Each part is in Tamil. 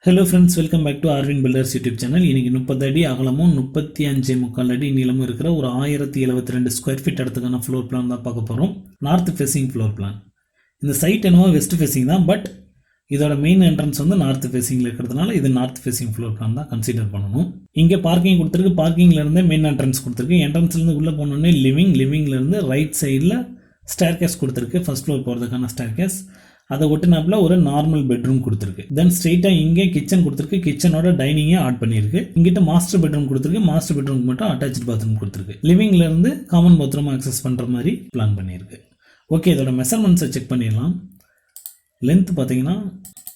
Hello friends, welcome back to Aarvin Builders YouTube channel. இன்னைக்கு 30 அடி அகலமும் 35.4 அடி நீளமும் இருக்கிற ஒரு 1072 ஸ்கொயர் ஃபீட் இடத்துக்கான ஃப்ளோர் பிளான் தான் பார்க்க போகிறோம். North facing floor plan. இந்த சைட் என்னவோ வெஸ்ட் ஃபேசிங் தான், பட் இதோட மெயின் என்ட்ரன்ஸ் வந்து நார்த் ஃபேசிங்கில் இருக்கிறதுனால இது நார்த் ஃபேசிங் ஃப்ளோர் பிளான் தான் கன்சிடர் பண்ணணும். இங்கே பார்க்கிங் கொடுத்துருக்கு, பார்க்கிங்லேருந்தே மெயின் என்ட்ரன்ஸ் கொடுத்துருக்கு. என்ட்ரன்ஸ்லேருந்து உள்ளே போனோடனே லிவிங்லேருந்து ரைட் சைடில் ஸ்டேர் கேஸ் கொடுத்துருக்கு. ஃபர்ஸ்ட் ஃப்ளோர் போகிறதுக்கான ஸ்டேர் கேஸ். அதை ஒட்டினாப்பில் ஒரு நார்மல் பெட்ரூம் கொடுத்துருக்கு. தென் ஸ்ட்ரெயிட்டாக இங்கே கிச்சன் கொடுத்துருக்கு. கிச்சனோட டைனிங்கே ஆட் பண்ணியிருக்கு. இங்கிட்ட மாஸ்டர் பெட்ரூம் கொடுத்துருக்கு. மாஸ்டர் பெட்ரூம்க்கு மட்டும் அட்டாச்சு பாத்ரூம் கொடுத்துருக்கு. லிவிங்லேருந்து காமன் பாத்ரூம் ஆக்சஸ் பண்ணுற மாதிரி பிளான் பண்ணியிருக்கு. ஓகே, இதோட மெஷர்மெண்ட்ஸை செக் பண்ணிடலாம். லென்த் பார்த்தீங்கன்னா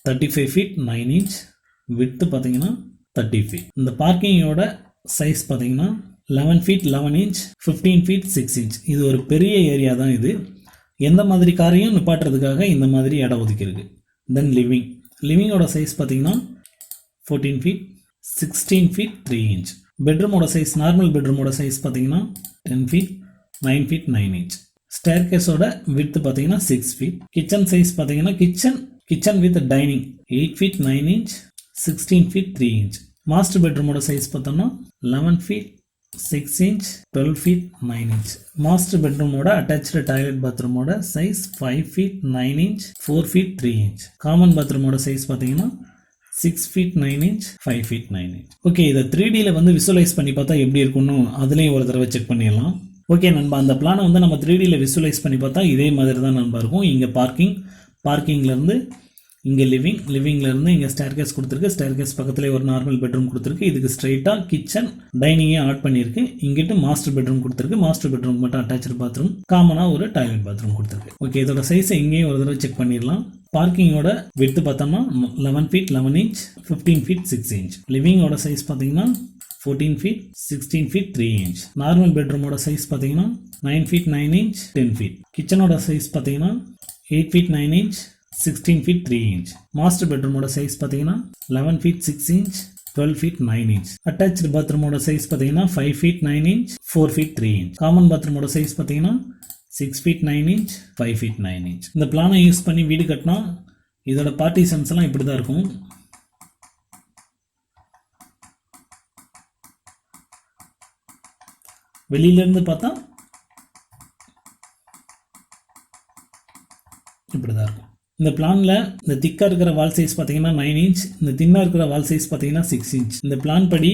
35 feet 9 inch, விட்த்து பார்த்தீங்கன்னா 30 feet. இந்த பார்க்கிங்கோட சைஸ் பார்த்தீங்கன்னா 11 feet 11 inch, 15 feet 6 inch. இது ஒரு பெரிய ஏரியா தான். இது எந்த மாதிரி காரையும் நிப்பாட்டுறதுக்காக இந்த மாதிரி இடம் ஒதுக்கியிருக்கு. தென் லிவிங்கோட சைஸ் பார்த்தீங்கன்னா 14 feet 16 feet 3 inch. பெட்ரூமோட சைஸ், நார்மல் பெட்ரூமோட சைஸ் பார்த்தீங்கன்னா 10 feet 9 feet 9 inch. ஸ்டேர் கேஸோட விட்த் பார்த்தீங்கன்னா 6 feet. கிச்சன் சைஸ் பார்த்தீங்கன்னா kitchen with dining 8 feet 9 inch 16 feet 3 inch. Master பெட்ரூமோட சைஸ் பார்த்தோம்னா 11 feet 6 inch 12 feet 9 inch. Master பெட்ரூமோட அட்டாச்சு டாய்லெட் பாத்ரூமோட size 5 feet 9 inch 4 feet 3 inch. Common பாத்ரூமோட சைஸ் பார்த்தீங்கன்னா 6 feet 9 inch 5 feet 9 inch. Okay, இதை 3Dயில் வந்து விசுவலைஸ் பண்ணி பார்த்தா எப்படி இருக்குன்னு அதுலேயும் ஒரு தடவை செக் பண்ணிடலாம். ஓகே நண்பா, அந்த பிளானை வந்து நம்ம 3Dயில் விசுவலைஸ் பண்ணி பார்த்தா இதே மாதிரி தான் நண்பா இருக்கும். இங்கே பார்க்கிங்லேருந்து இங்கே லிவிங்லேருந்து இங்கே ஸ்டேர் கேஸ் கொடுத்துருக்கு. ஸ்டேர் கேஸ் பக்கத்துலேயே ஒரு நார்மல் பெட்ரூம் கொடுத்துருக்கு. இதுக்கு ஸ்ட்ரைட்டாக கிச்சன் டைனிங்கே ஆட் பண்ணியிருக்கு. இங்கிட்டு மாஸ்டர் பெட்ரூம் கொடுத்துருக்கு. மாஸ்டர் பெட்ரூம் மட்டும் அட்டாச்சு பாத்ரூம், காமனாக ஒரு டாய்லெட் பாத்ரூம் கொடுத்துருக்கு. ஓகே, இதோட சைஸை இங்கேயும் ஒரு தடவை செக் பண்ணிடலாம். பார்க்கிங்கோட விட்த்து பார்த்தோம்னா 11 feet 11 inch 15 feet 6 inch. லிவிங்கோட சைஸ் பார்த்தீங்கன்னா 14 feet 16 feet 3 inch. நார்மல் பெட்ரூமோட சைஸ் பார்த்தீங்கன்னா 9 feet 9 inch 10 feet. கிச்சனோட சைஸ் பார்த்தீங்கன்னா 8 feet 9 inch 16 feet 3 inch. Master பெட்ரூமோட சைஸ் பார்த்தீங்கன்னா 11 feet 6 inch 12 feet 9 inch. Attach பாத்ரூமோட சைஸ் பார்த்தீங்கன்னா 5 feet 9 inch 4 feet 3 inch. Common பாத்ரூமோட சைஸ் பார்த்தீங்கன்னா 6 feet 9 inch 5 feet 9 inch. இந்த பிளானை யூஸ் பண்ணி வீடு கட்டினா இதோட பார்ட்டிஷன்ஸ்லாம் இப்படி தான் இருக்கும். வெளியிலேருந்து பார்த்தா இப்படி தான் இருக்கும். இந்த பிளானில் இந்த திக்காக இருக்கிற வால் சைஸ் பார்த்தீங்கன்னா 9 inch, இந்த தின்னாக இருக்கிற வால் சைஸ் பார்த்தீங்கன்னா 6 inch. இந்த பிளான் படி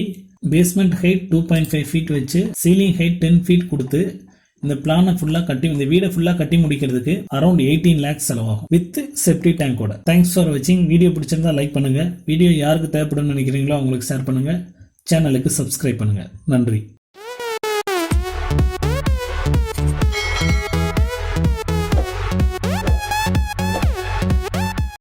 பேஸ்மெண்ட் ஹைட் 2.5 feet வச்சு சீலிங் ஹைட் 10 feet கொடுத்து இந்த பிளானை ஃபுல்லாக இந்த வீடை ஃபுல்லாக கட்டி முடிக்கிறதுக்கு அரௌண்ட் 18 lakhs செலவாகும் வித் செப்டி டேங்கோட. தேங்க்ஸ் ஃபார் வாட்சிங். வீடியோ பிடிச்சிருந்தா லைக் பண்ணுங்கள். வீடியோ யாருக்கு தேவைப்படும்னு நினைக்கிறீங்களோ அவங்களுக்கு ஷேர் பண்ணுங்கள். சேனலுக்கு சப்ஸ்கிரைப் பண்ணுங்கள். நன்றி.